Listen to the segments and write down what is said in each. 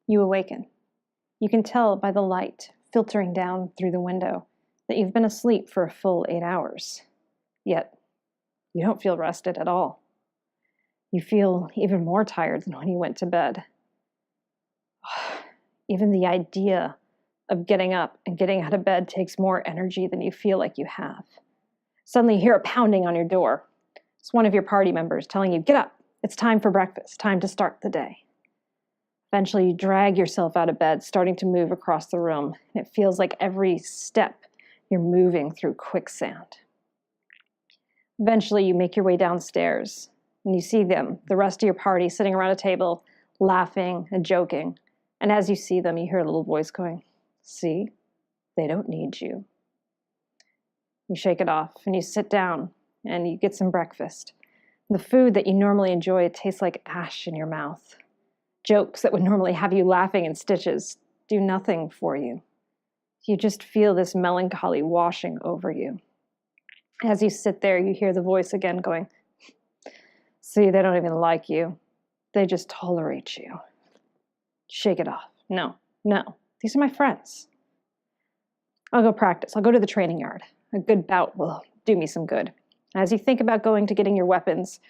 You awaken. You can tell by the light filtering down through the window that you've been asleep for a full 8 hours. Yet, you don't feel rested at all. You feel even more tired than when you went to bed. Even the idea of getting up and getting out of bed takes more energy than you feel like you have. Suddenly you hear a pounding on your door. It's one of your party members telling you, "Get up, it's time for breakfast, time to start the day." Eventually you drag yourself out of bed, starting to move across the room, and it feels like every step you're moving through quicksand. Eventually you make your way downstairs, and you see them, the rest of your party, sitting around a table, laughing and joking. And as you see them, you hear a little voice going, "See, they don't need you." You shake it off and you sit down and you get some breakfast. The food that you normally enjoy, it tastes like ash in your mouth. Jokes that would normally have you laughing in stitches do nothing for you. You just feel this melancholy washing over you. As you sit there, you hear the voice again going, "See, they don't even like you. They just tolerate you." Shake it off. No, these are my friends. I'll go practice. I'll go to the training yard. A good bout will do me some good. As you think about going to getting your weapons,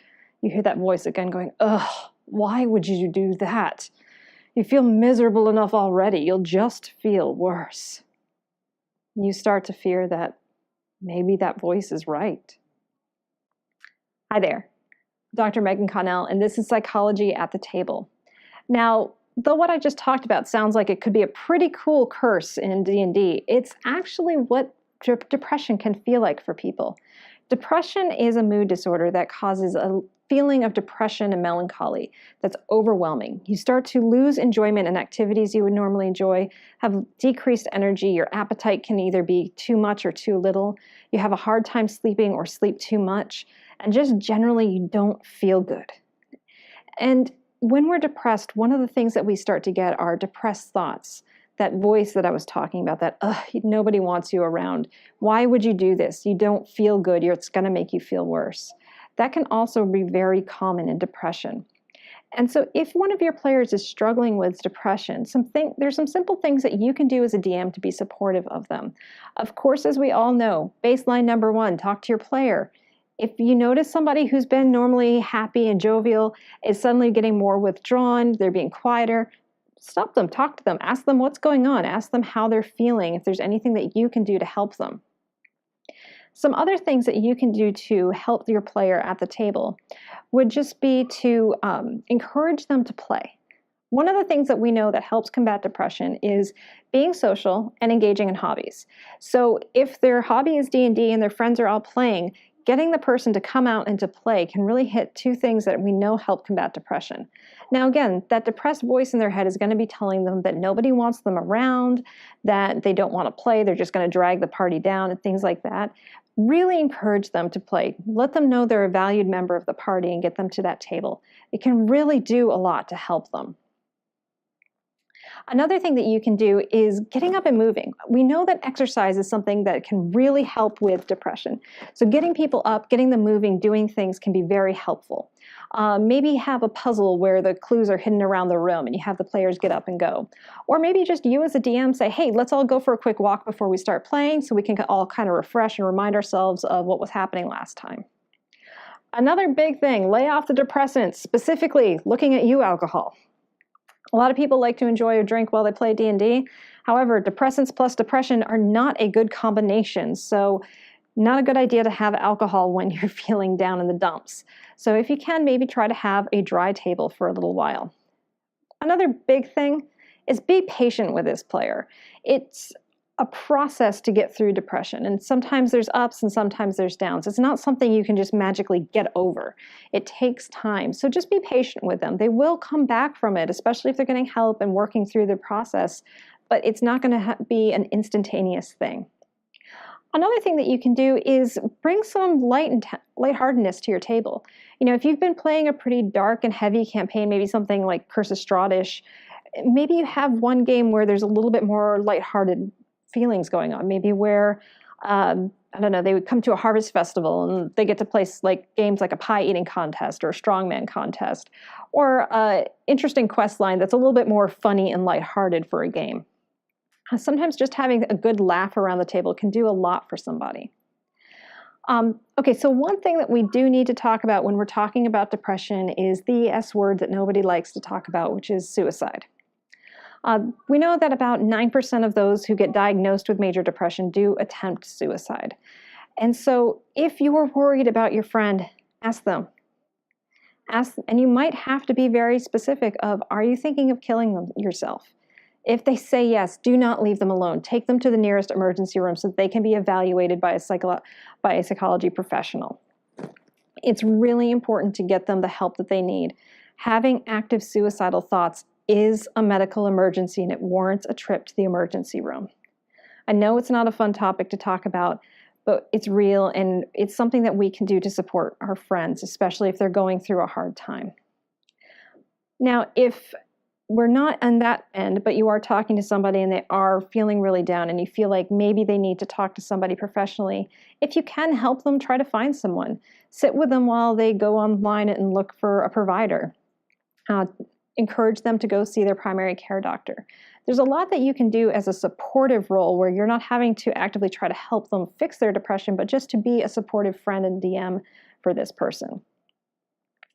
you hear that voice again going, "Ugh, why would you do that? You feel miserable enough already. You'll just feel worse." You start to fear that maybe that voice is right. Hi there, Dr. Megan Connell, and this is Psychology at the Table. Now, though what I just talked about sounds like it could be a pretty cool curse in D&D, it's actually what depression can feel like for people. Depression is a mood disorder that causes a feeling of depression and melancholy that's overwhelming. You start to lose enjoyment in activities you would normally enjoy, have decreased energy, your appetite can either be too much or too little, you have a hard time sleeping or sleep too much, and just generally you don't feel good. And when we're depressed, one of the things that we start to get are depressed thoughts. That voice that I was talking about, that nobody wants you around. Why would you do this? You don't feel good. It's going to make you feel worse. That can also be very common in depression. And so if one of your players is struggling with depression, there's some simple things that you can do as a DM to be supportive of them. Of course, as we all know, baseline number 1, talk to your player. If you notice somebody who's been normally happy and jovial is suddenly getting more withdrawn, they're being quieter, stop them, talk to them, ask them what's going on, ask them how they're feeling, if there's anything that you can do to help them. Some other things that you can do to help your player at the table would just be to encourage them to play. One of the things that we know that helps combat depression is being social and engaging in hobbies. So if their hobby is D&D and their friends are all playing, getting the person to come out and to play can really hit 2 things that we know help combat depression. Now again, that depressed voice in their head is going to be telling them that nobody wants them around, that they don't want to play, they're just going to drag the party down and things like that. Really encourage them to play. Let them know they're a valued member of the party and get them to that table. It can really do a lot to help them. Another thing that you can do is getting up and moving. We know that exercise is something that can really help with depression. So getting people up, getting them moving, doing things can be very helpful. Maybe have a puzzle where the clues are hidden around the room and you have the players get up and go. Or maybe just you as a DM say, "Hey, let's all go for a quick walk before we start playing so we can all kind of refresh and remind ourselves of what was happening last time." Another big thing, lay off the depressants, specifically looking at you, alcohol. A lot of people like to enjoy a drink while they play D&D. However, depressants plus depression are not a good combination. So not a good idea to have alcohol when you're feeling down in the dumps. So if you can, maybe try to have a dry table for a little while. Another big thing is be patient with this player. It's a process to get through depression, and sometimes there's ups and sometimes there's downs. It's not something you can just magically get over. It takes time, so just be patient with them. They will come back from it, especially if they're getting help and working through the process, but it's not going to be an instantaneous thing. Another thing that you can do is bring some lightheartedness to your table. You know, if you've been playing a pretty dark and heavy campaign, maybe something like Curse of Strahd-ish, maybe you have one game where there's a little bit more lighthearted feelings going on, maybe where, I I don't know, they would come to a harvest festival and they get to play like games like a pie eating contest or a strongman contest, or an interesting quest line that's a little bit more funny and lighthearted for a game. Sometimes just having a good laugh around the table can do a lot for somebody. Okay, so one thing that we do need to talk about when we're talking about depression is the S word that nobody likes to talk about, which is suicide. We know that about 9% of those who get diagnosed with major depression do attempt suicide. And so if you are worried about your friend, ask them. And you might have to be very specific of, are you thinking of killing yourself? If they say yes, do not leave them alone. Take them to the nearest emergency room so that they can be evaluated by a psychology professional. It's really important to get them the help that they need. Having active suicidal thoughts is a medical emergency and it warrants a trip to the emergency room. I know it's not a fun topic to talk about, but it's real and it's something that we can do to support our friends, especially if they're going through a hard time. Now, if we're not on that end, but you are talking to somebody and they are feeling really down and you feel like maybe they need to talk to somebody professionally, if you can help them, try to find someone. Sit with them while they go online and look for a provider. Encourage them to go see their primary care doctor. There's a lot that you can do as a supportive role where you're not having to actively try to help them fix their depression, but just to be a supportive friend and DM for this person.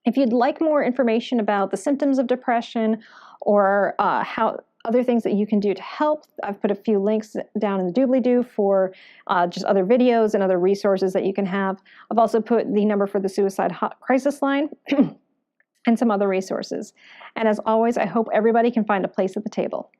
If you'd like more information about the symptoms of depression or how other things that you can do to help, I've put a few links down in the doobly-doo for just other videos and other resources that you can have. I've also put the number for the suicide crisis line and some other resources. And as always, I hope everybody can find a place at the table.